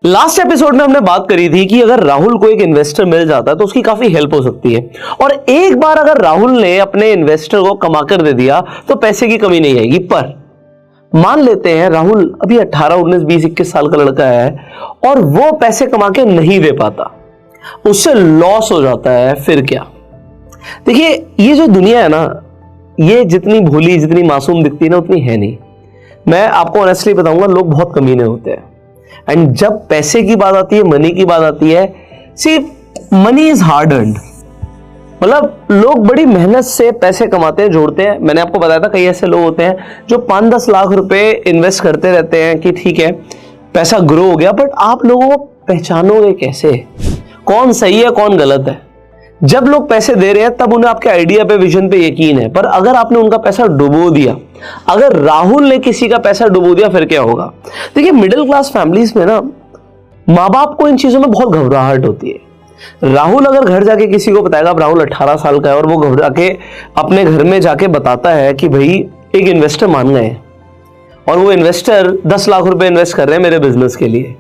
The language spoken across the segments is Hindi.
लास्ट एपिसोड में हमने बात करी थी कि अगर राहुल को एक इन्वेस्टर मिल जाता है तो उसकी काफी हेल्प हो सकती है, और एक बार अगर राहुल ने अपने इन्वेस्टर को कमा कर दे दिया तो पैसे की कमी नहीं आएगी। पर मान लेते हैं राहुल अभी 18, 19, 20, 21 साल का लड़का है और वो पैसे कमा के नहीं दे पाता, उससे लॉस हो जाता है, फिर क्या? देखिए, ये जो दुनिया है ना, ये जितनी भोली जितनी मासूम दिखती है ना उतनी है नहीं। मैं आपको ऑनेस्टली बताऊंगा, लोग बहुत कमीने होते हैं। एंड जब पैसे की बात आती है, मनी की बात आती है, सी मनी इज हार्ड अर्न्ड, मतलब लोग बड़ी मेहनत से पैसे कमाते हैं, जोड़ते हैं। मैंने आपको बताया था कई ऐसे लोग होते हैं जो 5-10 लाख रुपए इन्वेस्ट करते रहते हैं कि ठीक है पैसा ग्रो हो गया, बट आप लोगों को पहचानोगे कैसे कौन सही है कौन गलत है? जब लोग पैसे दे रहे हैं तब उन्हें आपके आइडिया पे, विजन पे यकीन है, पर अगर आपने उनका पैसा डुबो दिया, अगर राहुल ने किसी का पैसा डुबो दिया, फिर क्या होगा? देखिए, मिडिल क्लास फैमिलीज में ना माँ बाप को इन चीजों में बहुत घबराहट होती है। राहुल अगर घर जाके किसी को बताएगा, अब राहुल 18 साल का है और वो घबरा के अपने घर में जाके बताता है कि भाई एक इन्वेस्टर मान गए और वो इन्वेस्टर 10 लाख रुपए इन्वेस्ट कर रहे हैं मेरे बिजनेस के लिए,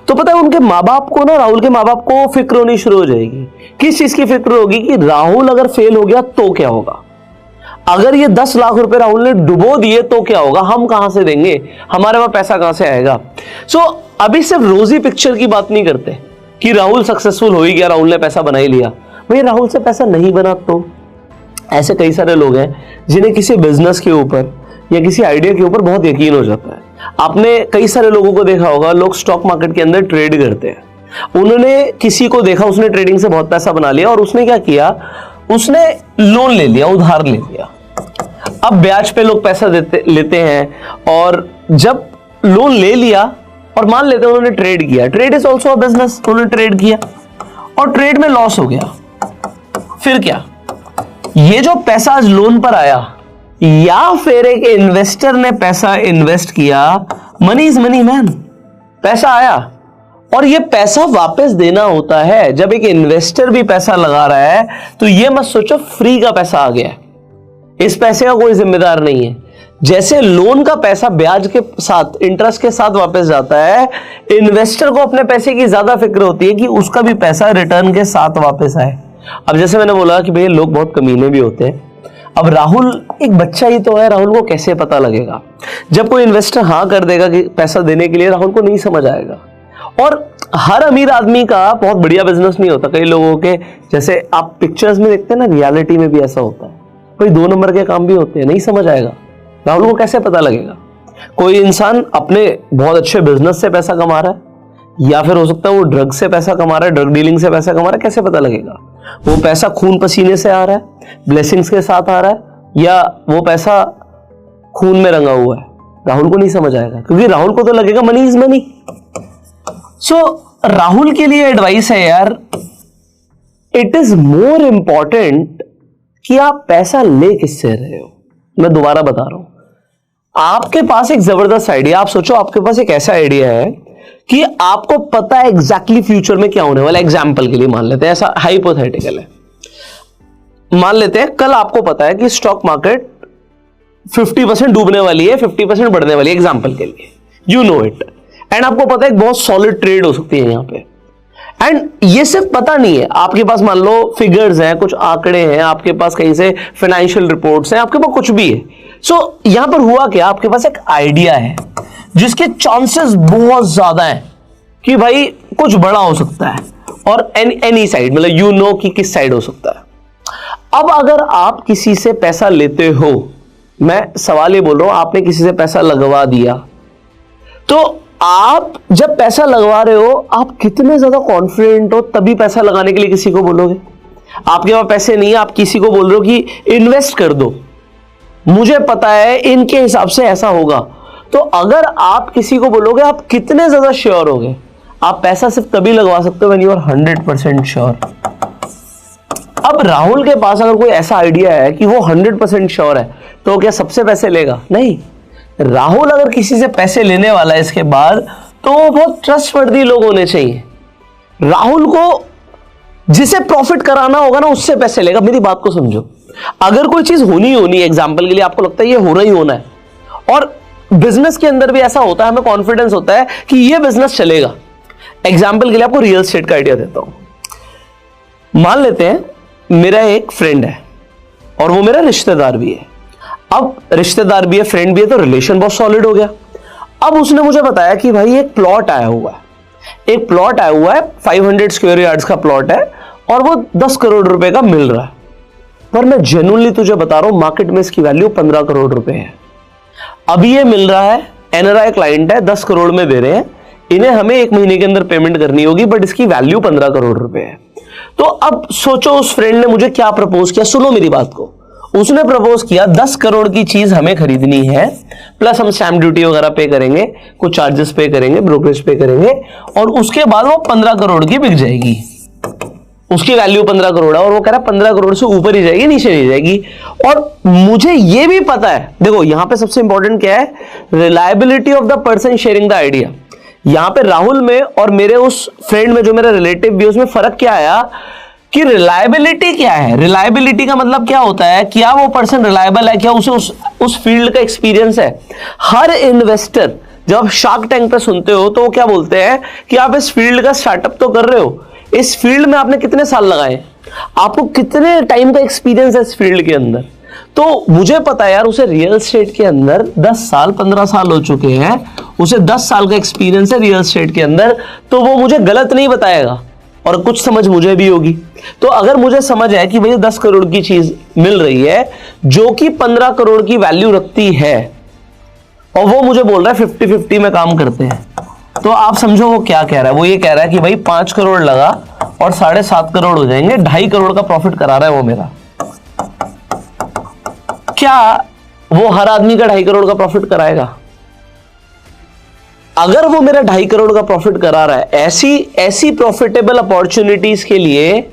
तो पता है उनके माँ बाप को ना, राहुल के माँ बाप को फिक्र होनी शुरू हो जाएगी। किस चीज की फिक्र होगी? कि राहुल अगर फेल हो गया तो क्या होगा? अगर ये 10 लाख रुपए राहुल ने डुबो दिए तो क्या होगा? हम कहां से देंगे? हमारे पास पैसा कहां से आएगा? सो अभी सिर्फ रोजी पिक्चर की बात नहीं करते कि राहुल सक्सेसफुल हो ही गया, राहुल ने पैसा बना ही लिया। भाई राहुल से पैसा नहीं बना तो ऐसे कई सारे लोग हैं जिन्हें किसी बिजनेस के ऊपर या किसी आइडिया के ऊपर बहुत यकीन हो जाता है। आपने कई सारे लोगों को देखा होगा, लोग स्टॉक मार्केट के अंदर ट्रेड करते हैं। उन्होंने किसी को देखा, उसने ट्रेडिंग से बहुत पैसा बना लिया और उसने क्या किया? उसने लोन ले लिया, उधार ले लिया। अब ब्याज पे लोग पैसा लेते हैं, और जब लोन ले लिया और मान लेते हैं उन्होंने ट्रेड किया, trade is also a business, उन्होंने ट्रेड किया और ट्रेड में लॉस हो गया, फिर क्या? ये जो पैसा आज लोन पर आया, या फिर एक इन्वेस्टर ने पैसा इन्वेस्ट किया, मनी इज मनी मैन, पैसा आया और ये पैसा वापस देना होता है। जब एक इन्वेस्टर भी पैसा लगा रहा है तो ये मत सोचो फ्री का पैसा आ गया, इस पैसे का कोई जिम्मेदार नहीं है। जैसे लोन का पैसा ब्याज के साथ, इंटरेस्ट के साथ वापस जाता है, इन्वेस्टर को अपने पैसे की ज्यादा फिक्र होती है कि उसका भी पैसा रिटर्न के साथ वापस आए। अब जैसे मैंने बोला कि भाई लोग बहुत कमीने भी होते हैं। अब राहुल एक बच्चा ही तो है, राहुल को कैसे पता लगेगा? जब कोई इन्वेस्टर हाँ कर देगा कि पैसा देने के लिए, राहुल को नहीं समझ आएगा। और हर अमीर आदमी का बहुत बढ़िया बिजनेस नहीं होता। कई लोगों के, जैसे आप पिक्चर्स में देखते हैं ना, रियलिटी में भी ऐसा होता है, कोई 2 नंबर के काम भी होते हैं, नहीं समझ आएगा। राहुल को कैसे पता लगेगा? कोई इंसान अपने बहुत अच्छे बिजनेस से पैसा कमा रहा है, या फिर हो सकता है वो ड्रग से पैसा कमा रहा है, ड्रग डीलिंग से पैसा कमा रहा है, कैसे पता लगेगा? वो पैसा खून पसीने से आ रहा है, ब्लेसिंग्स के साथ आ रहा है, या वो पैसा खून में रंगा हुआ है? राहुल को नहीं समझ आएगा, क्योंकि राहुल को तो लगेगा मनी इज मनी। सो राहुल के लिए एडवाइस है यार, इट इज मोर इंपॉर्टेंट कि आप पैसा ले किससे रहे हो। मैं दोबारा बता रहा हूं, आपके पास एक जबरदस्त आइडिया, आप सोचो आपके पास एक ऐसा आइडिया है कि आपको पता है एग्जैक्टली फ्यूचर में क्या होने वाला है। एग्जाम्पल के लिए मान लेते हैं, ऐसा हाइपोथेटिकल है, मान लेते हैं कल आपको पता है कि स्टॉक मार्केट 50% डूबने वाली है, 50% बढ़ने वाली है, एग्जाम्पल के लिए, यू नो इट, एंड आपको पता है एक बहुत सॉलिड ट्रेड हो सकती है यहां पे। एंड ये सिर्फ पता नहीं है, आपके पास मान लो फिगर्स हैं, कुछ आंकड़े हैं, आपके पास कहीं से फाइनेंशियल रिपोर्ट्स हैं, आपके पास कुछ भी है। सो यहां पर हुआ क्या? आपके पास एक आइडिया है जिसके चांसेस बहुत ज्यादा हैं कि भाई कुछ बड़ा हो सकता है, और एनी साइड, मतलब यू नो कि किस साइड हो सकता है। अब अगर आप किसी से पैसा लेते हो, मैं सवाल ये बोल रहा हूं, आपने किसी से पैसा लगवा दिया, तो आप जब पैसा लगवा रहे हो, आप कितने ज्यादा कॉन्फिडेंट हो तभी पैसा लगाने के लिए किसी को बोलोगे? आपके पास पैसे नहीं है, आप किसी को बोल रहे हो कि इन्वेस्ट कर दो, मुझे पता है इनके हिसाब से ऐसा होगा। तो अगर आप किसी को बोलोगे, आप कितने ज्यादा श्योर होगे? आप पैसा सिर्फ तभी लगवा सकते हो व्हेन यू आर 100% श्योर। अब राहुल के पास अगर कोई ऐसा आइडिया है कि वो 100% श्योर है, तो क्या सबसे पैसे लेगा? नहीं। राहुल अगर किसी से पैसे लेने वाला है इसके बाद, तो वो बहुत ट्रस्टवर्दी लोग होने चाहिए। राहुल को जिसे प्रॉफिट कराना होगा ना, उससे पैसे लेगा। मेरी बात को समझो, अगर कोई चीज होनी है, एग्जाम्पल के लिए आपको लगता है ये होना ही होना है, और बिजनेस के अंदर भी ऐसा होता है, हमें कॉन्फिडेंस होता है कि ये बिजनेस चलेगा, एग्जाम्पल के लिए आपको रियल एस्टेट का आइडिया देता हूं। मान लेते हैं मेरा एक फ्रेंड है और वो मेरा रिश्तेदार भी है। अब रिश्तेदार भी है, फ्रेंड भी है, तो रिलेशन बहुत सॉलिड हो गया। अब उसने मुझे बताया कि भाई एक प्लॉट आया हुआ है, एक प्लॉट आया हुआ है, 500 स्क्वायर यार्ड्स का प्लॉट है और वो 10 करोड़ रुपए का मिल रहा है। पर मैं जेन्युइनली तुझे बता रहा हूं, मार्केट में इसकी वैल्यू 15 करोड़ रुपए है। अभी ये मिल रहा है, एनआरआई क्लाइंट है, 10 करोड़ में दे रहे हैं, इन्हें हमें 1 महीने के अंदर पेमेंट करनी होगी, बट इसकी वैल्यू 15 करोड़ रुपए है। तो अब सोचो उस फ्रेंड ने मुझे क्या प्रपोज किया, सुनो मेरी बात को। उसने प्रपोज किया 10 करोड़ की चीज हमें खरीदनी है, प्लस हम स्टैम्प ड्यूटी वगैरह पे करेंगे, कुछ चार्जेस पे करेंगे, ब्रोकरेज पे करेंगे, और उसके बाद वो 15 करोड़ की बिक जाएगी। उसकी वैल्यू 15 करोड़ है और वो कह रहा है 15 करोड़ से ऊपर ही जाएगी, नीचे नहीं जाएगी। और मुझे ये भी पता है, देखो यहां पे सबसे इंपॉर्टेंट क्या है, reliability of the person sharing the idea. यहां पे राहुल में और मेरे उस फ्रेंड में जो मेरा रिलेटिव भी, उसमें फर्क क्या आया कि रिलायबिलिटी क्या है। रिलायबिलिटी का मतलब क्या होता है, क्या वो पर्सन रिलायबल है, क्या उसे उस फील्ड का एक्सपीरियंस है। हर इन्वेस्टर जब आप शार्क टैंक पे सुनते हो तो वो क्या बोलते हैं कि आप इस फील्ड का स्टार्टअप तो कर रहे हो, इस फील्ड में आपने कितने साल लगाए, आपको कितने टाइम का एक्सपीरियंस है इस फील्ड के अंदर। तो मुझे पता है यार, उसे रियल एस्टेट के अंदर 10 साल 15 साल हो चुके हैं, उसे 10 साल का एक्सपीरियंस है रियल एस्टेट के अंदर, तो वो मुझे गलत नहीं बताएगा और कुछ समझ मुझे भी होगी। तो अगर मुझे समझ है कि भैया 10 करोड़ की चीज मिल रही है जो कि 15 करोड़ की वैल्यू रखती है, और वो मुझे बोल रहा है 50-50 में काम करते हैं, तो आप समझो वो क्या कह रहा है। वो ये कह रहा है कि भाई 5 करोड़ लगा और 7.5 करोड़ हो जाएंगे, 2.5 करोड़ का प्रॉफिट करा रहा है वो मेरा। क्या वो हर आदमी का 2.5 करोड़ का प्रॉफिट कराएगा? अगर वो मेरा 2.5 करोड़ का प्रॉफिट करा रहा है, ऐसी प्रॉफिटेबल अपॉर्चुनिटीज के लिए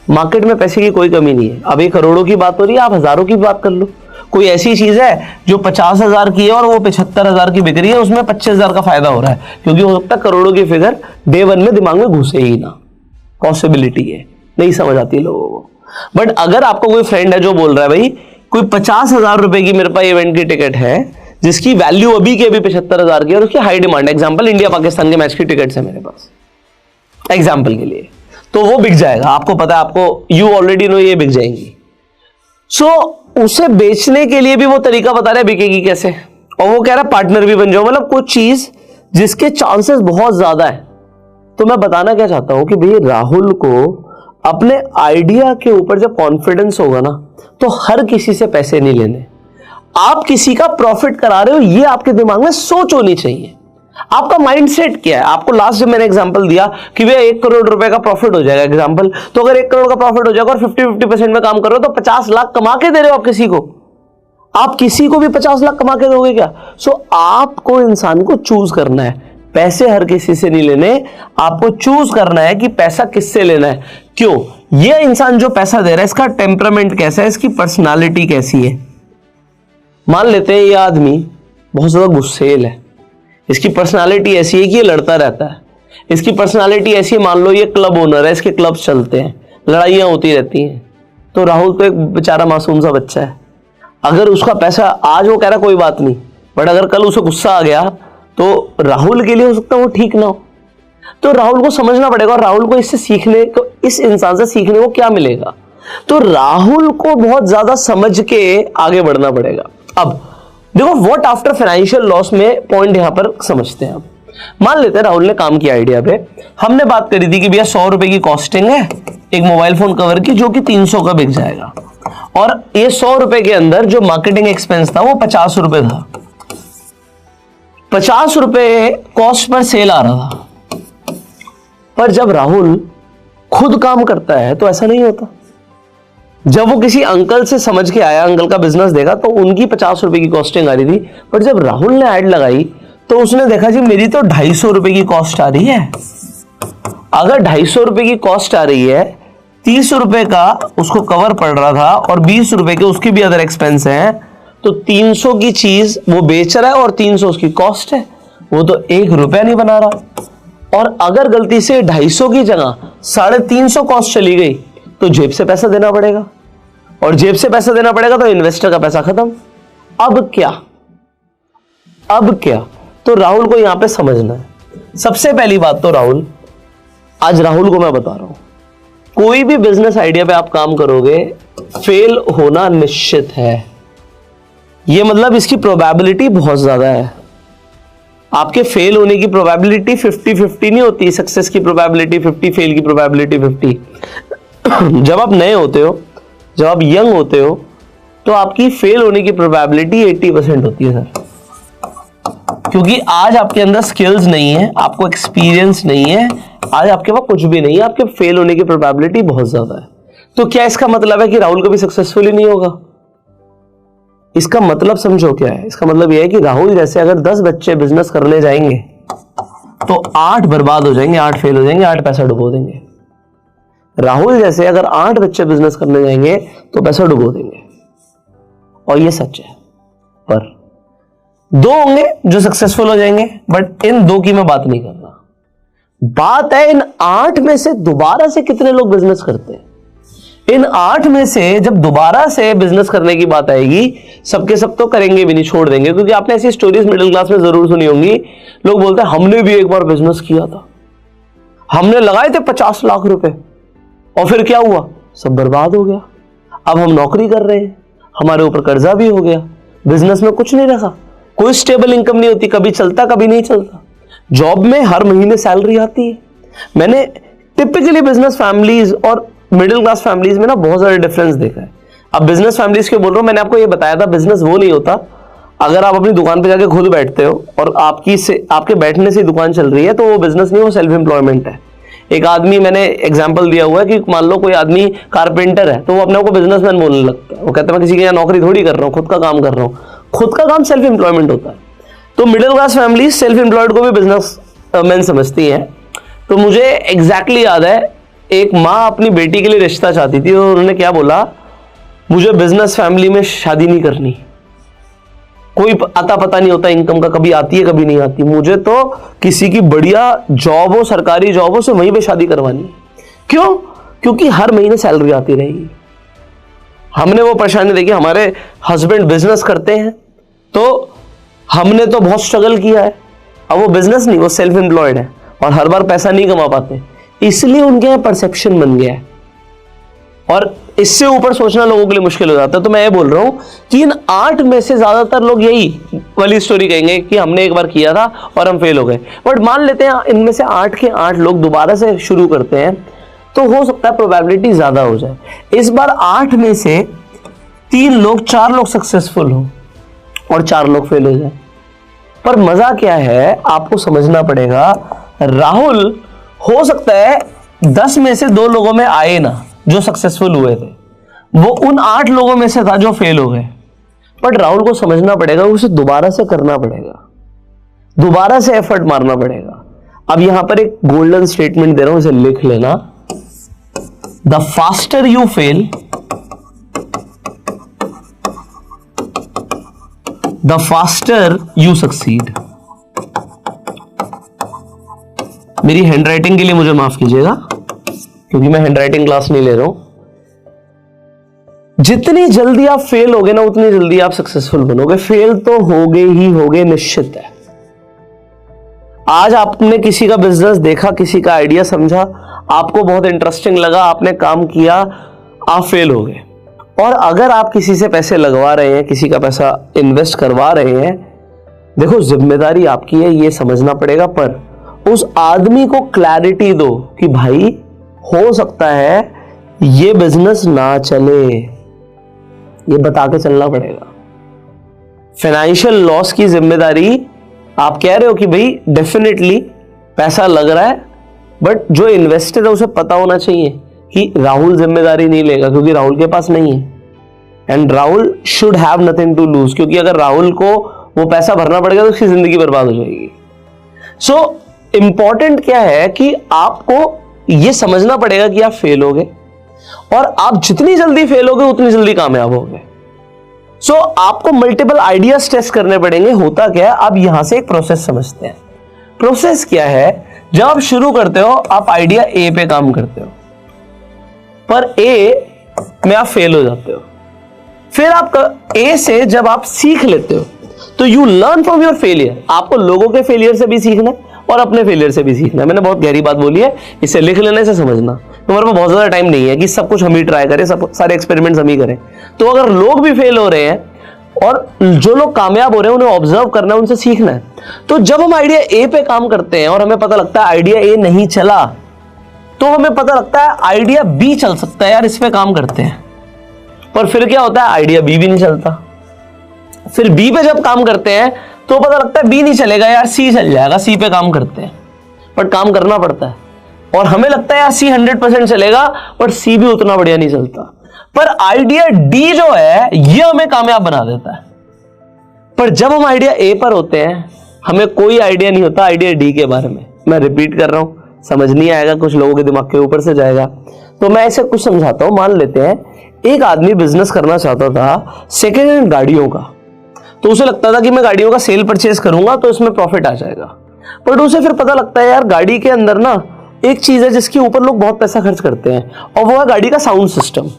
मार्केट में पैसे की कोई कमी नहीं है। अब ये करोड़ों की बात हो रही है, आप हजारों की बात कर लो। कोई ऐसी चीज है जो 50,000 की है और वो 75,000 की बिक रही है, उसमें 25,000 का फायदा हो रहा है, क्योंकि हो सकता है करोड़ों की फिगर डे 1 में दिमाग में घुसे ही ना। पॉसिबिलिटी है, नहीं समझ आती लोगों को। बट अगर आपको कोई फ्रेंड है जो बोल रहा है भाई कोई 50,000 रुपए की मेरे पास इवेंट की टिकट है जिसकी वैल्यू अभी के अभी 75,000 की है और उसकी high demand, example India Pakistan के मैच की टिकट्स है मेरे पास एग्जांपल के लिए, तो वो बिक जाएगा। आपको पता है, आपको यू ऑलरेडी नो ये बिक जाएंगी। सो उसे बेचने के लिए भी वो तरीका बता रहा है बिकेगी कैसे, और वो कह रहा है पार्टनर भी बन जाओ, मतलब कुछ चीज जिसके चांसेस बहुत ज्यादा है। तो मैं बताना क्या चाहता हूं कि भाई राहुल को अपने आइडिया के ऊपर जब कॉन्फिडेंस होगा ना, तो हर किसी से पैसे नहीं लेने। आप किसी का प्रॉफिट करा रहे हो, ये आपके दिमाग में सोच होनी चाहिए। आपका माइंडसेट क्या है। आपको लास्ट जब मैंने एग्जांपल दिया कि भैया 1 करोड़ रुपए का प्रॉफिट हो जाएगा एग्जांपल, तो अगर 1 करोड़ का प्रॉफिट हो जाएगा और 50-50% में काम कर रहे हो तो 50 लाख कमा के दे रहे हो आप किसी को। आप किसी को भी 50 लाख कमा के दोगे क्या? सो आपको इंसान को चूज करना है, पैसे हर किसी से नहीं लेने, आपको चूज करना है कि पैसा किससे लेना है। क्यों? ये इंसान जो पैसा दे रहा है इसका टेम्परामेंट कैसा है, इसकी पर्सनालिटी कैसी है। मान लेते हैं ये आदमी बहुत ज्यादा गुस्सेल है, इसकी पर्सनालिटी ऐसी है कि ये लड़ता रहता है, इसकी पर्सनालिटी ऐसी है, मान लो ये क्लब ओनर है, इसके क्लब्स चलते हैं, लड़ाइयां होती रहती हैं। तो राहुल तो एक बेचारा मासूम सा बच्चा है, अगर उसका पैसा आज वो कह रहा कोई बात नहीं, बट अगर कल उसे गुस्सा आ गया तो राहुल के लिए हो सकता है वो ठीक ना हो। तो राहुल को समझना पड़ेगा, और राहुल को इससे सीखने को, इस इंसान से सीखने को क्या मिलेगा। तो राहुल को बहुत ज्यादा समझ के आगे बढ़ना पड़ेगा। अब देखो व्हाट आफ्टर फाइनेंशियल लॉस में पॉइंट यहां पर समझते हैं। मान लेते हैं राहुल ने काम किया आइडिया पे, हमने बात करी थी कि भैया 100 रुपए की कॉस्टिंग है एक मोबाइल फोन कवर की जो कि 300 का बिक जाएगा, और ये 100 रुपए के अंदर जो मार्केटिंग एक्सपेंस था वो 50 रुपए था। 50 रुपए कॉस्ट पर सेल आ रहा था। पर जब राहुल खुद काम करता है तो ऐसा नहीं होता। जब वो किसी अंकल से समझ के आया, अंकल का बिजनेस देखा, तो उनकी 50 रुपए की कॉस्टिंग आ रही थी। पर जब राहुल ने ऐड लगाई तो उसने देखा जी मेरी तो 250 रुपए की कॉस्ट आ रही है। अगर 250 रुपए की कॉस्ट आ रही है, 30 रुपए का उसको कवर पड़ रहा था और 20 रुपए के उसके भी अदर एक्सपेंस हैं, तो 300 की चीज वो बेच रहा है और 300 उसकी कॉस्ट है, वो तो 1 रुपया नहीं बना रहा। और अगर गलती से 250 की जगह 350 कॉस्ट चली गई तो जेब से पैसा देना पड़ेगा, और जेब से पैसा देना पड़ेगा तो इन्वेस्टर का पैसा खत्म। अब क्या? तो राहुल को यहां पे समझना है। सबसे पहली बात तो राहुल आज राहुल को मैं बता रहा हूं, कोई भी बिजनेस आइडिया पे आप काम करोगे, फेल होना निश्चित है। ये मतलब इसकी प्रोबेबिलिटी बहुत ज्यादा है। आपके फेल होने की प्रोबेबिलिटी 50-50 नहीं होती, सक्सेस की प्रोबेबिलिटी 50, फेल की प्रोबेबिलिटी 50। जब आप नए होते हो, जब आप यंग होते हो, तो आपकी फेल होने की प्रोबेबिलिटी 80% होती है सर, क्योंकि आज आपके अंदर स्किल्स नहीं है, आपको एक्सपीरियंस नहीं है, आज आपके पास कुछ भी नहीं है, आपके फेल होने की प्रोबेबिलिटी बहुत ज्यादा है। तो क्या इसका मतलब है कि राहुल कभी सक्सेसफुल ही नहीं होगा? इसका मतलब समझो क्या है। इसका मतलब यह है कि राहुल जैसे अगर 10 बच्चे बिजनेस करने जाएंगे तो 8 बर्बाद हो जाएंगे, 8 फेल हो जाएंगे, 8 पैसा डुबो देंगे। राहुल जैसे अगर 8 बच्चे बिजनेस करने जाएंगे तो पैसा डुबो देंगे, और ये सच है। पर 2 होंगे जो सक्सेसफुल हो जाएंगे, बट इन 2 की मैं बात नहीं कर रहा। बात है इन 8 में से दोबारा से कितने लोग बिजनेस करते हैं। इन 8 में से जब दोबारा से बिजनेस करने की बात आएगी, सबके सब तो करेंगे भी नहीं, छोड़ देंगे। क्योंकि आपने ऐसी स्टोरीज मिडिल क्लास में जरूर सुनी होंगी, लोग बोलते हैं हमने भी एक बार बिजनेस किया था, हमने लगाए थे 50 लाख रुपए और फिर क्या हुआ, सब बर्बाद हो गया। अब हम नौकरी कर रहे हैं, हमारे ऊपर कर्जा भी हो गया, बिजनेस में कुछ नहीं रखा, कोई स्टेबल इनकम नहीं होती, कभी चलता कभी नहीं चलता। जॉब में हर महीने सैलरी आती है। मैंने टिपिकली बिजनेस फैमिलीज और मिडिल क्लास फैमिलीज में ना बहुत सारे डिफरेंस देखा है। अब बिजनेस फैमिलीज के बोल रहा हूं, मैंने आपको ये बताया था बिजनेस वो नहीं होता अगर आप अपनी दुकान पे जाके खुद बैठते हो और आपके बैठने से दुकान चल रही है, तो वो बिजनेस नहीं, वो सेल्फ एम्प्लॉयमेंट है। एक आदमी, मैंने एग्जांपल दिया हुआ है कि मान लो कोई आदमी कारपेंटर है, तो वो अपने को बिजनेसमैन बोलने लगता है। वो कहता है मैं किसी के यहाँ नौकरी थोड़ी कर रहा हूँ, खुद का काम कर रहा हूँ। खुद का काम सेल्फ एम्प्लॉयमेंट होता है। तो middle class family self employed को भी बिजनेस मैन समझती हैं। तो मुझे एग्जैक्टली याद है, एक माँ अपनी बेटी के लिए रिश्ता चाहती थी और उन्होंने क्या बोला, मुझे बिजनेस फैमिली में शादी नहीं करनी, कोई अता पता नहीं होता इनकम का, कभी आती है कभी नहीं आती, मुझे तो किसी की बढ़िया जॉब हो, सरकारी जॉब हो, से वहीं पे शादी करवानी। क्यों? क्योंकि हर महीने सैलरी आती रहेगी। हमने वो परेशानी देखी, हमारे हस्बैंड बिजनेस करते हैं तो हमने तो बहुत स्ट्रगल किया है। अब वो बिजनेस नहीं, वो सेल्फ एम्प्लॉयड है और हर बार पैसा नहीं कमा पाते, इसलिए उनके यहाँ परसेप्शन बन गया है और इससे ऊपर सोचना लोगों के लिए मुश्किल हो जाता है। तो मैं ये बोल रहा हूं कि इन 8 में से ज्यादातर लोग यही वाली स्टोरी कहेंगे कि हमने एक बार किया था और हम फेल हो गए। बट मान लेते हैं इनमें से 8 के 8 लोग दोबारा से शुरू करते हैं, तो हो सकता है प्रोबेबिलिटी ज्यादा हो जाए। इस बार 8 में से 3 लोग, 4 लोग सक्सेसफुल हो और 4 लोग फेल हो जाए। पर मजा क्या है, आपको समझना पड़ेगा, राहुल हो सकता है 10 में से 2 लोगों में आए ना जो सक्सेसफुल हुए थे, वो उन 8 लोगों में से था जो फेल हो गए। बट राहुल को समझना पड़ेगा, उसे दोबारा से करना पड़ेगा, दोबारा से एफर्ट मारना पड़ेगा। अब यहां पर एक गोल्डन स्टेटमेंट दे रहा हूं, इसे लिख लेना। The faster you fail, the faster you succeed. मेरी हैंडराइटिंग के लिए मुझे माफ कीजिएगा, क्योंकि मैं हैंडराइटिंग क्लास नहीं ले रहा हूं। जितनी जल्दी आप फेल होगे ना, उतनी जल्दी आप सक्सेसफुल बनोगे। फेल तो होगे ही होगे, निश्चित है। आज आपने किसी का बिजनेस देखा, किसी का आइडिया समझा, आपको बहुत इंटरेस्टिंग लगा, आपने काम किया, आप फेल हो गए। और अगर आप किसी से पैसे लगवा रहे हैं, किसी का पैसा इन्वेस्ट करवा रहे हैं, देखो जिम्मेदारी आपकी है, ये समझना पड़ेगा। पर उस आदमी को क्लैरिटी दो कि भाई हो सकता है ये बिजनेस ना चले, ये बता के चलना पड़ेगा। फाइनेंशियल लॉस की जिम्मेदारी आप कह रहे हो कि भाई डेफिनेटली पैसा लग रहा है, बट जो इन्वेस्टर है उसे पता होना चाहिए कि राहुल जिम्मेदारी नहीं लेगा, क्योंकि राहुल के पास नहीं है। And Rahul should have nothing to lose, क्योंकि अगर राहुल को वो पैसा भरना पड़ेगा तो उसकी जिंदगी बर्बाद हो जाएगी। सो इंपॉर्टेंट क्या है कि आपको ये समझना पड़ेगा कि आप फेल होगे, और आप जितनी जल्दी फेल होगे उतनी जल्दी कामयाब होगे। सो आपको मल्टीपल आइडियाज टेस्ट करने पड़ेंगे। होता क्या है, आप यहां से एक प्रोसेस समझते हैं। प्रोसेस क्या है, जब आप शुरू करते हो आप आइडिया ए पे काम करते हो, पर ए में आप फेल हो जाते हो। फिर आप ए से जब आप सीख लेते हो तो you learn from your failure. आपको लोगों के फेलियर से भी सीखना है और अपने फेलियर से भी सीखना है। मैंने बहुत गहरी बात बोली है, इसे लिख लेना, इसे समझना। तुम्हारे पास बहुत ज्यादा टाइम नहीं है कि सब कुछ हम ही ट्राई करें, सब सारे एक्सपेरिमेंट्स हम ही करें। तो अगर लोग भी फेल हो रहे हैं और जो लोग कामयाब हो रहे हैं उन्हें ऑब्जर्व करना है, उनसे सीखना है। तो जब हम आइडिया ए पे काम करते हैं और हमें पता लगता है आइडिया ए नहीं चला, तो हमें पता लगता है आइडिया बी चल सकता है, यार इस पे काम करते हैं। पर फिर क्या होता है, आइडिया बी भी नहीं चलता। फिर बी पे जब काम करते हैं तो पता लगता है बी नहीं चलेगा, यार सी चल जाएगा, सी पे काम करते हैं। बट काम करना पड़ता है और हमें लगता है यार सी 100% चलेगा, पर सी भी उतना बढ़िया नहीं चलता। पर आइडिया डी जो है ये हमें कामयाब बना देता है। पर जब हम आइडिया ए पर होते हैं हमें कोई आइडिया नहीं होता आइडिया डी के बारे में। मैं रिपीट कर रहा हूं, समझ नहीं आएगा, कुछ लोगों के दिमाग के ऊपर से जाएगा, तो मैं ऐसे कुछ समझाता हूं। मान लेते हैं एक आदमी बिजनेस करना चाहता था सेकेंड हैंड गाड़ियों का। तो उसे लगता था कि मैं गाड़ियों का सेल परचेज करूंगा तो इसमें प्रॉफिट आ जाएगा। बट उसे फिर पता लगता है यार गाड़ी के अंदर ना एक चीज है जिसके ऊपर लोग बहुत पैसा खर्च करते हैं, और वो है गाड़ी का साउंड सिस्टम।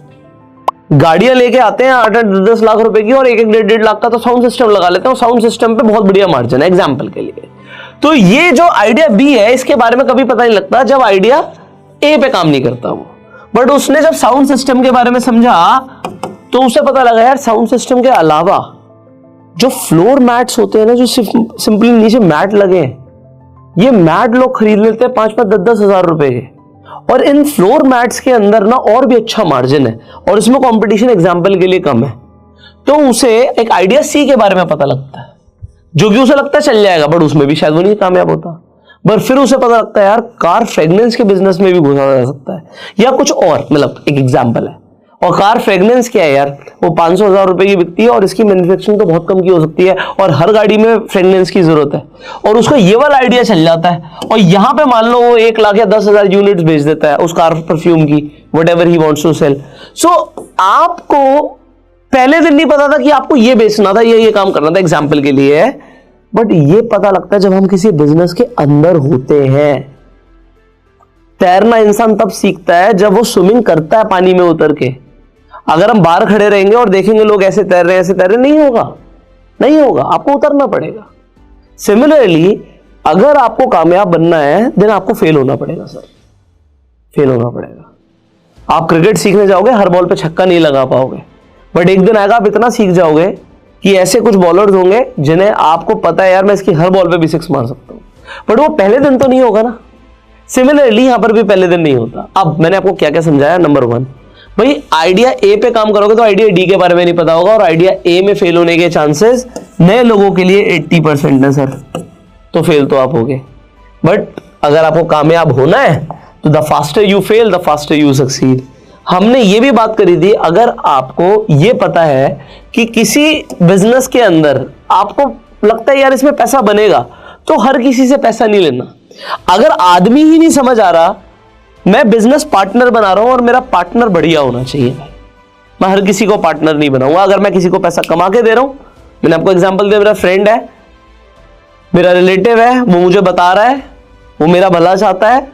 गाड़ियां लेके आते हैं 8-10 लाख रुपए की और 1-1.5 लाख का तो साउंड सिस्टम लगा लेते हैं, और साउंड सिस्टम पे बहुत बढ़िया मार्जिन है एग्जाम्पल के लिए। तो ये जो आइडिया बी है इसके बारे में कभी पता नहीं लगता जब आइडिया ए पे काम नहीं करता वो। बट उसने जब साउंड सिस्टम के बारे में समझा तो उसे पता लगा यार साउंड सिस्टम के अलावा जो फ्लोर मैट्स होते हैं ना, जो सिंपली नीचे मैट लगे हैं, ये मैट लोग खरीद लेते हैं 5-10 हजार रुपए के। और इन फ्लोर मैट्स के अंदर ना और भी अच्छा मार्जिन है और इसमें कंपटीशन एग्जांपल के लिए कम है। तो उसे एक आइडिया सी के बारे में पता लगता है जो कि उसे लगता है चल जाएगा, बट उसमें भी शायद वो नहीं कामयाब होता। पर फिर उसे पता लगता है यार कार फ्रेग्रेंस के बिजनेस में भी घुसा जा सकता है या कुछ और, मतलब एक एग्जांपल है। और कार फ्रेग्रेंस क्या है यार, वो 500,000 रुपए की बिकती है और इसकी मैन्युफैक्चरिंग तो बहुत कम की हो सकती है और हर गाड़ी में फ्रेग्रेंस की जरूरत है, और उसको ये वाला आइडिया चल जाता है। और यहां पे मान लो वो 1 लाख या 10,000 यूनिट्स बेच देता है उस कार परफ्यूम की, whatever he wants to sell. So आपको पहले दिन नहीं पता था कि आपको ये बेचना था, ये काम करना था, एग्जाम्पल के लिए है। बट ये पता लगता है जब हम किसी बिजनेस के अंदर होते हैं। तैरना इंसान तब सीखता है जब वो स्विमिंग करता है पानी में उतर के। अगर हम बाहर खड़े रहेंगे और देखेंगे लोग ऐसे तैर रहे हैं ऐसे तैर रहे, नहीं होगा, आपको उतरना पड़ेगा। सिमिलरली अगर आपको कामयाब बनना है देन आपको फेल होना पड़ेगा सर, फेल होना पड़ेगा। आप क्रिकेट सीखने जाओगे, हर बॉल पे छक्का नहीं लगा पाओगे, बट एक दिन आएगा आप इतना सीख जाओगे कि ऐसे कुछ बॉलर्स होंगे जिन्हें आपको पता है यार मैं इसकी हर बॉल पे भी 6 मार सकता हूं, बट वो पहले दिन तो नहीं होगा ना। सिमिलरली यहां पर भी पहले दिन नहीं होता। अब मैंने आपको क्या क्या समझाया। नंबर 1, भाई आइडिया ए पे काम करोगे तो आइडिया डी के बारे में नहीं पता होगा और आइडिया ए में फेल होने के चांसेस नए लोगों के लिए 80% है सर, तो फेल तो आप होगे। बट अगर आपको कामयाब होना है तो the faster you fail the faster you succeed. हमने ये भी बात करी थी, अगर आपको ये पता है कि किसी बिजनेस के अंदर आपको लगता है यार इसमें पैसा बनेगा, तो हर किसी से पैसा नहीं लेना। अगर आदमी ही नहीं समझ आ रहा, मैं बिजनेस पार्टनर बना रहा हूं और मेरा पार्टनर बढ़िया होना चाहिए, मैं हर किसी को पार्टनर नहीं बनाऊंगा। अगर मैं किसी को पैसा कमा के दे रहा हूं, मैंने आपको एग्जांपल दिया, मेरा फ्रेंड है, मेरा रिलेटिव है, वो मुझे बता रहा है, वो मेरा भला चाहता है,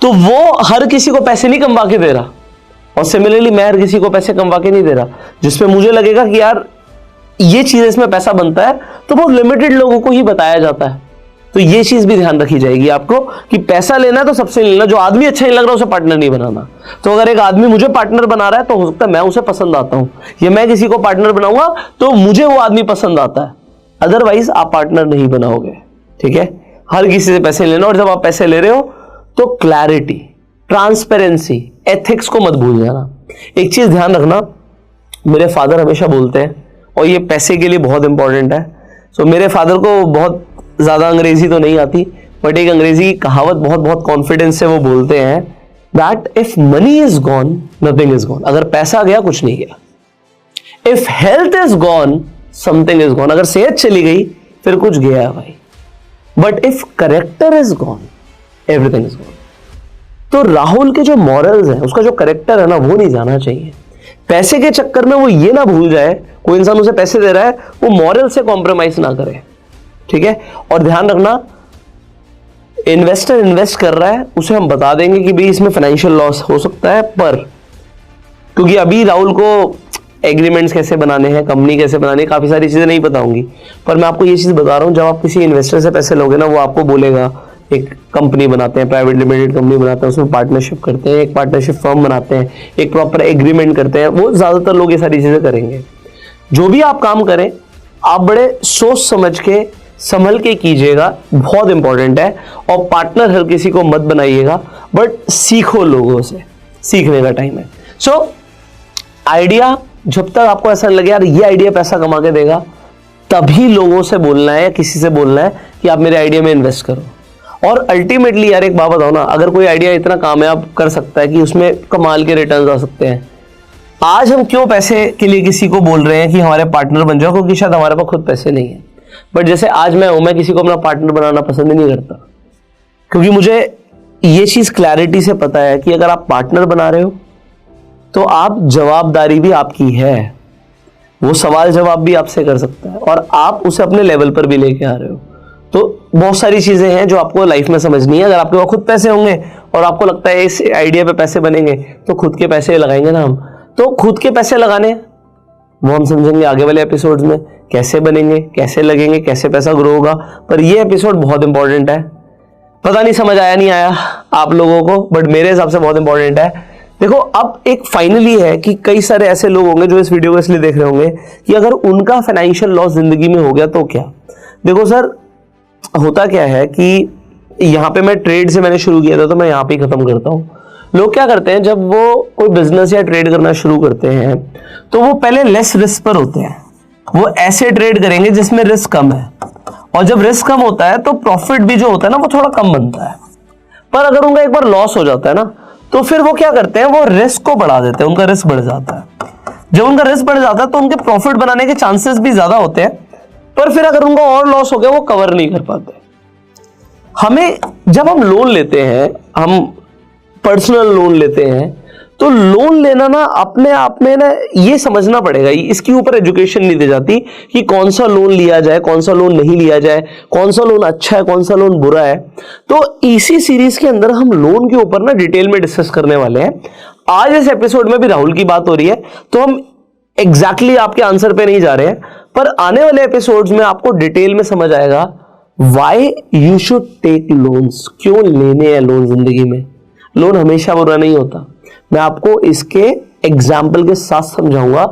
तो वो हर किसी को पैसे नहीं कमा के दे रहा। और सिमिलरली मैं हर किसी को पैसे कमा के नहीं दे रहा। जिसपे मुझे लगेगा कि यार ये चीज इसमें पैसा बनता है तो बहुत लिमिटेड लोगों को ही बताया जाता है। तो ये चीज भी ध्यान रखी जाएगी आपको कि पैसा लेना है तो सबसे लेना, जो आदमी अच्छा नहीं लग रहा उसे पार्टनर नहीं बनाना। तो अगर एक आदमी मुझे पार्टनर बना रहा है तो हो सकता है मैं उसे पसंद आता हूं, या मैं किसी को पार्टनर बनाऊंगा तो मुझे वो आदमी पसंद आता है, अदरवाइज आप पार्टनर नहीं बनाओगे। ठीक है, हर किसी से पैसे लेना, और जब आप पैसे ले रहे हो तो क्लैरिटी, ट्रांसपेरेंसी, एथिक्स को मत भूल जाना। एक चीज ध्यान रखना, मेरे फादर हमेशा बोलते हैं, और ये पैसे के लिए बहुत इंपॉर्टेंट है। सो मेरे फादर को बहुत ज्यादा अंग्रेजी तो नहीं आती, बट एक अंग्रेजी की कहावत बहुत कॉन्फिडेंस से वो बोलते हैं that if money is gone nothing is gone. अगर पैसा गया कुछ नहीं गया। If health is gone something is gone. अगर सेहत चली गई फिर कुछ गया है भाई। But if character is gone everything is gone. तो राहुल के जो मॉरल्स हैं, उसका जो करेक्टर है ना, वो नहीं जाना चाहिए। पैसे के चक्कर में वो ये ना भूल जाए, कोई इंसान उसे पैसे दे रहा है, वो मॉरल से कॉम्प्रोमाइज ना करे। ठीक है, और ध्यान रखना, इन्वेस्टर इन्वेस्ट कर रहा है, उसे हम बता देंगे कि भाई इसमें फाइनेंशियल लॉस हो सकता है, पर क्योंकि अभी राहुल को एग्रीमेंट्स कैसे बनाने हैं, कंपनी कैसे बनानी है, काफ़ी सारी चीज़ें नहीं पता होंगी। पर मैं आपको ये चीज़ बता रहा हूँ, जब आप किसी इन्वेस्टर से पैसे लोगे ना, वो आपको बोलेगा एक कंपनी बनाते हैं, प्राइवेट लिमिटेड कंपनी बनाते हैं, उसमें पार्टनरशिप करते हैं, एक पार्टनरशिप फर्म बनाते हैं, एक प्रॉपर एग्रीमेंट करते हैं। वो ज़्यादातर लोग ये सारी चीज़ें करेंगे। जो भी आप काम करें, आप बड़े सोच समझ के संभल के कीजिएगा, बहुत इंपॉर्टेंट है। और पार्टनर हर किसी को मत बनाइएगा, बट सीखो लोगों से, सीखने का टाइम है। सो आइडिया, जब तक आपको ऐसा लगे यार ये आइडिया पैसा कमा के देगा, तभी लोगों से बोलना है या किसी से बोलना है कि आप मेरे आइडिया में इन्वेस्ट करो। और अल्टीमेटली यार एक बात बताओ ना, अगर कोई आइडिया इतना कामयाब कर सकता है कि उसमें कमाल के रिटर्न्स आ सकते हैं, आज हम क्यों पैसे के लिए किसी को बोल रहे हैं कि हमारे पार्टनर बन जाओ, क्योंकि शायद हमारे पास खुद पैसे नहीं है। बट जैसे आज मैं हूं, मैं किसी को अपना पार्टनर बनाना पसंद नहीं करता, क्योंकि मुझे ये चीज क्लैरिटी से पता है कि अगर आप पार्टनर बना रहे हो तो आप जवाबदारी भी आपकी है, वो सवाल जवाब भी आपसे कर सकता है और आप उसे अपने लेवल पर भी लेके आ रहे हो। तो बहुत सारी चीजें हैं जो आपको लाइफ में समझनी है। अगर आपके पास खुद पैसे होंगे और आपको लगता है इस आइडिया पे पैसे बनेंगे, तो खुद के पैसे लगाएंगे ना हम। तो खुद के पैसे लगाने वो हम समझेंगे आगे वाले एपिसोड्स में, कैसे बनेंगे, कैसे लगेंगे, कैसे पैसा ग्रो होगा। पर ये एपिसोड बहुत इंपॉर्टेंट है। पता नहीं समझ आया नहीं आया आप लोगों को, बट मेरे हिसाब से बहुत इंपॉर्टेंट है। देखो, अब एक फाइनली है कि कई सारे ऐसे लोग होंगे जो इस वीडियो को इसलिए देख रहे होंगे कि अगर उनका फाइनेंशियल लॉस जिंदगी में हो गया तो क्या। देखो सर, होता क्या है कि यहाँ पे मैं ट्रेड से मैंने शुरू किया था, तो मैं यहाँ पे ही खत्म करता हूँ। लोग क्या करते हैं, जब वो कोई बिजनेस या ट्रेड करना शुरू करते हैं तो वो पहले लेस रिस्क पर होते हैं। वो ऐसे ट्रेड करेंगे जिसमें रिस्क कम है, और जब रिस्क कम होता है तो प्रॉफिट भी जो होता है ना वो थोड़ा कम बनता है। पर अगर उनका एक बार लॉस हो जाता है ना, तो फिर वो क्या करते हैं, वो रिस्क को बढ़ा देते हैं, उनका रिस्क बढ़ जाता है। जब उनका रिस्क बढ़ जाता है तो उनके प्रॉफिट बनाने के चांसेस भी ज्यादा होते हैं, पर फिर अगर उनका और लॉस हो गया वो कवर नहीं कर पाते। हमें जब हम लोन लेते हैं, हम पर्सनल लोन लेते हैं, तो लोन लेना ना अपने आप में ना ये समझना पड़ेगा, इसके ऊपर एजुकेशन नहीं दी जाती कि कौन सा लोन लिया जाए, कौन सा लोन नहीं लिया जाए, कौन सा लोन अच्छा है, कौन सा लोन बुरा है। तो इसी सीरीज के अंदर हम लोन के ऊपर ना डिटेल में डिस्कस करने वाले हैं। आज इस एपिसोड में भी राहुल की बात हो रही है, तो हम एग्जैक्टली आपके आंसर पे नहीं जा रहे हैं, पर आने वाले एपिसोड्स में आपको डिटेल में समझ आएगा why you should take loans, क्यों लेने हैं लोन जिंदगी में। लोन हमेशा बुरा नहीं होता। मैं आपको इसके एग्जाम्पल के साथ समझाऊंगा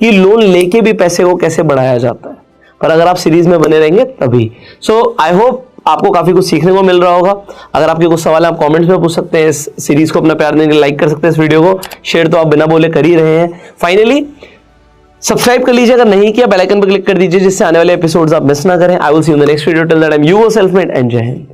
कि लोन लेके भी पैसे को कैसे बढ़ाया जाता है। पर अगर आप सीरीज में बने रहेंगे तभी। सो आई होप आपको काफी कुछ सीखने को मिल रहा होगा। अगर आपके कुछ सवाल आप कमेंट्स में पूछ सकते हैं। इस सीरीज को अपना प्यार देने, लाइक कर सकते हैं, इस वीडियो को शेयर तो आप बिना बोले कर ही रहे हैं। फाइनली सब्सक्राइब कर लीजिए, अगर नहीं किया बेल आइकन पर क्लिक कर दीजिए, जिससे आने वाले एपिसोड्स आप मिस ना करें। I will see you in the next video. Till that I am your self made and जय हिंद।